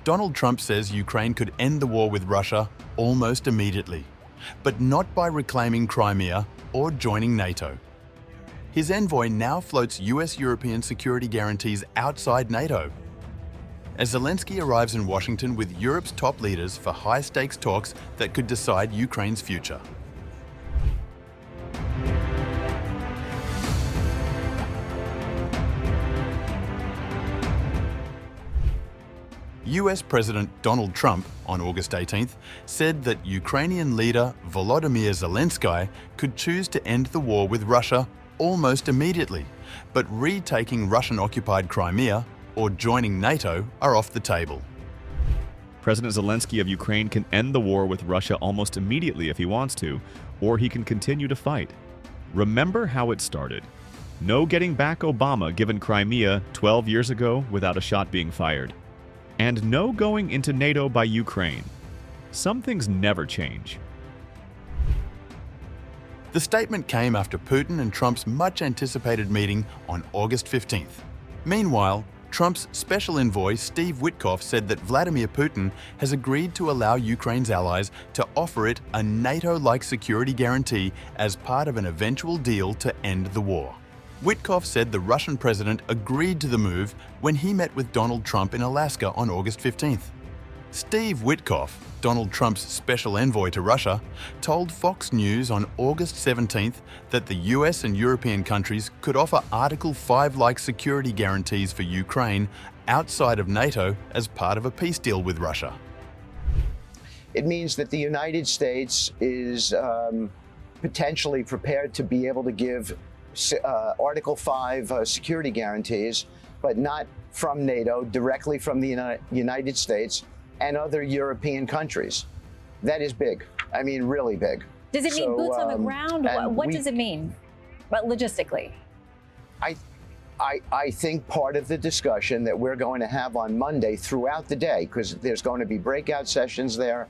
Donald Trump says Ukraine could end the war with Russia almost immediately, but not by reclaiming Crimea or joining NATO. His envoy now floats US-European security guarantees outside NATO. As Zelensky arrives in Washington with Europe's top leaders for high-stakes talks that could decide Ukraine's future. US President Donald Trump, on August 18th, said that Ukrainian leader Volodymyr Zelensky could choose to end the war with Russia almost immediately, but retaking Russian-occupied Crimea or joining NATO are off the table. President Zelensky of Ukraine can end the war with Russia almost immediately if he wants to, or he can continue to fight. Remember how it started. No getting back Obama given Crimea 12 years ago without a shot being fired. And no going into NATO by Ukraine. Some things never change. The statement came after Putin and Trump's much-anticipated meeting on August 15th. Meanwhile, Trump's special envoy Steve Witkoff said that Vladimir Putin has agreed to allow Ukraine's allies to offer it a NATO-like security guarantee as part of an eventual deal to end the war. Witkoff said the Russian president agreed to the move when he met with Donald Trump in Alaska on August 15th. Steve Witkoff, Donald Trump's special envoy to Russia, told Fox News on August 17th that the US and European countries could offer Article 5-like security guarantees for Ukraine outside of NATO as part of a peace deal with Russia. It means that the United States is potentially prepared to be able to give Article 5 security guarantees, but not from NATO, directly from the United States and other European countries. That is big. I mean, really big. Does it mean boots on the ground? What does it mean, but logistically? I think part of the discussion that we're going to have on Monday throughout the day, because there's going to be breakout sessions there,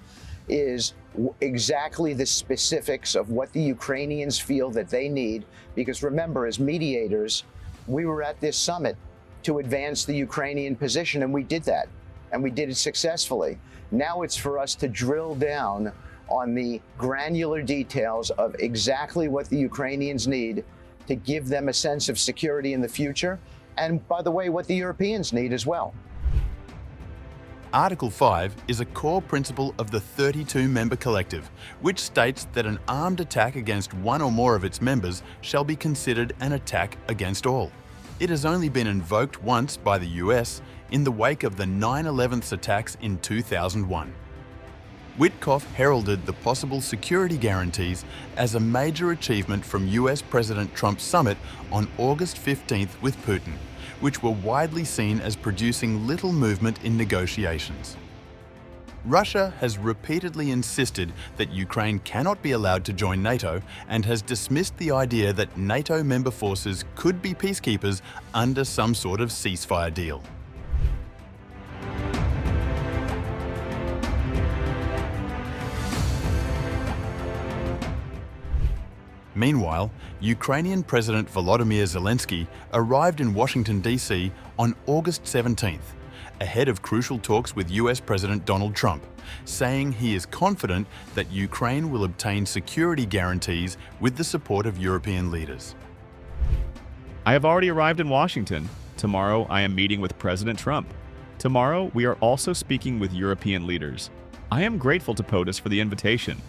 is exactly the specifics of what the Ukrainians feel that they need. Because remember, as mediators, we were at this summit to advance the Ukrainian position, and we did that, and we did it successfully. Now it's for us to drill down on the granular details of exactly what the Ukrainians need to give them a sense of security in the future, and by the way, what the Europeans need as well. Article 5 is a core principle of the 32-member collective, which states that an armed attack against one or more of its members shall be considered an attack against all. It has only been invoked once by the US in the wake of the 9/11 attacks in 2001. Witkoff heralded the possible security guarantees as a major achievement from US President Trump's summit on August 15th with Putin, which were widely seen as producing little movement in negotiations. Russia has repeatedly insisted that Ukraine cannot be allowed to join NATO and has dismissed the idea that NATO member forces could be peacekeepers under some sort of ceasefire deal. Meanwhile, Ukrainian President Volodymyr Zelensky arrived in Washington, D.C. on August 17th, ahead of crucial talks with US President Donald Trump, saying he is confident that Ukraine will obtain security guarantees with the support of European leaders. I have already arrived in Washington. Tomorrow I am meeting with President Trump. Tomorrow we are also speaking with European leaders. I am grateful to POTUS for the invitation.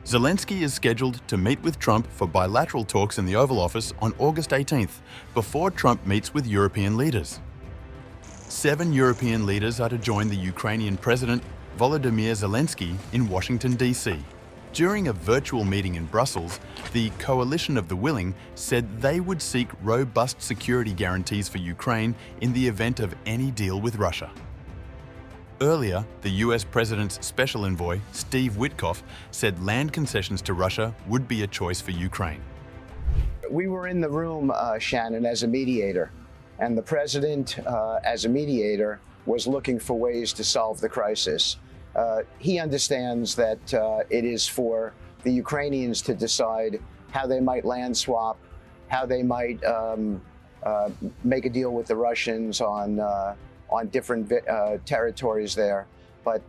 Zelensky is scheduled to meet with Trump for bilateral talks in the Oval Office on August 18th, before Trump meets with European leaders. 7 European leaders are to join the Ukrainian President Volodymyr Zelensky in Washington, D.C. During a virtual meeting in Brussels, the Coalition of the Willing said they would seek robust security guarantees for Ukraine in the event of any deal with Russia. Earlier, the US President's special envoy, Steve Witkoff, said land concessions to Russia would be a choice for Ukraine. We were in the room, Shannon, as a mediator, and the President, as a mediator, was looking for ways to solve the crisis. He understands that it is for the Ukrainians to decide how they might land swap, how they might make a deal with the Russians on on different territories there. But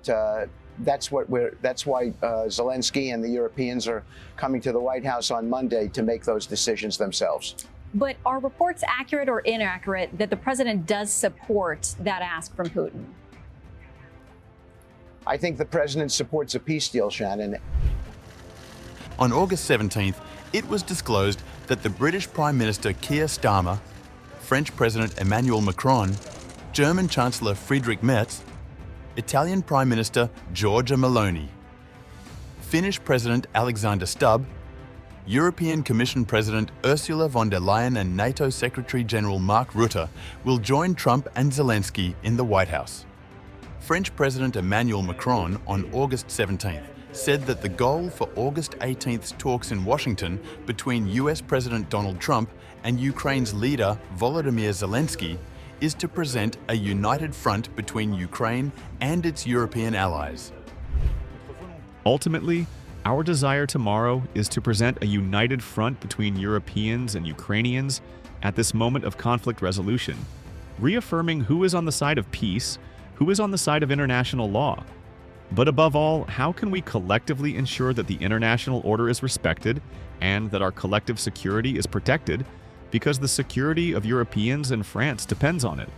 that's why Zelensky and the Europeans are coming to the White House on Monday to make those decisions themselves. But are reports accurate or inaccurate that the president does support that ask from Putin? I think the president supports a peace deal, Shannon. On August 17th, it was disclosed that the British Prime Minister Keir Starmer, French President Emmanuel Macron, German Chancellor Friedrich Merz, Italian Prime Minister Giorgia Meloni, Finnish President Alexander Stubb, European Commission President Ursula von der Leyen and NATO Secretary General Mark Rutte will join Trump and Zelensky in the White House. French President Emmanuel Macron on August 17th said that the goal for August 18th's talks in Washington between US President Donald Trump and Ukraine's leader Volodymyr Zelensky is to present a united front between Ukraine and its European allies. Ultimately, our desire tomorrow is to present a united front between Europeans and Ukrainians at this moment of conflict resolution, reaffirming who is on the side of peace, who is on the side of international law. But above all, how can we collectively ensure that the international order is respected and that our collective security is protected, because the security of Europeans and France depends on it.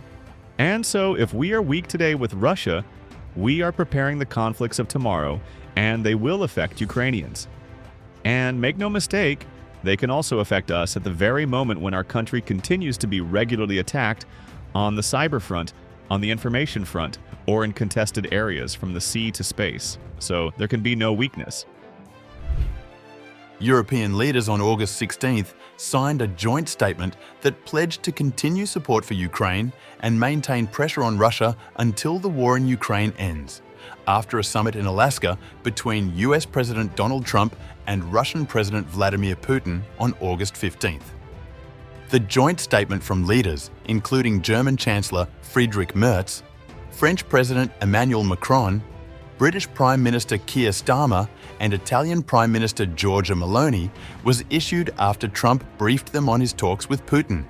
And so, if we are weak today with Russia, we are preparing the conflicts of tomorrow, and they will affect Ukrainians. And make no mistake, they can also affect us at the very moment when our country continues to be regularly attacked on the cyber front, on the information front, or in contested areas from the sea to space. So there can be no weakness. European leaders on August 16th signed a joint statement that pledged to continue support for Ukraine and maintain pressure on Russia until the war in Ukraine ends, after a summit in Alaska between US President Donald Trump and Russian President Vladimir Putin on August 15th. The joint statement from leaders, including German Chancellor Friedrich Merz, French President Emmanuel Macron, British Prime Minister Keir Starmer, and Italian Prime Minister Giorgia Meloni, was issued after Trump briefed them on his talks with Putin.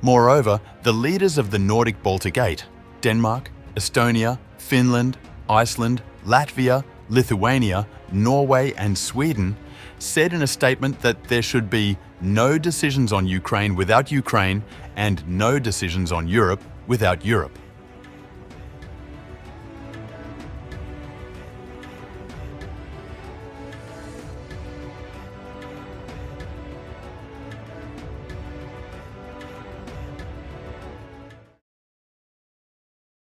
Moreover, the leaders of the Nordic Baltic 8, Denmark, Estonia, Finland, Iceland, Latvia, Lithuania, Norway, and Sweden, said in a statement that there should be no decisions on Ukraine without Ukraine and no decisions on Europe without Europe.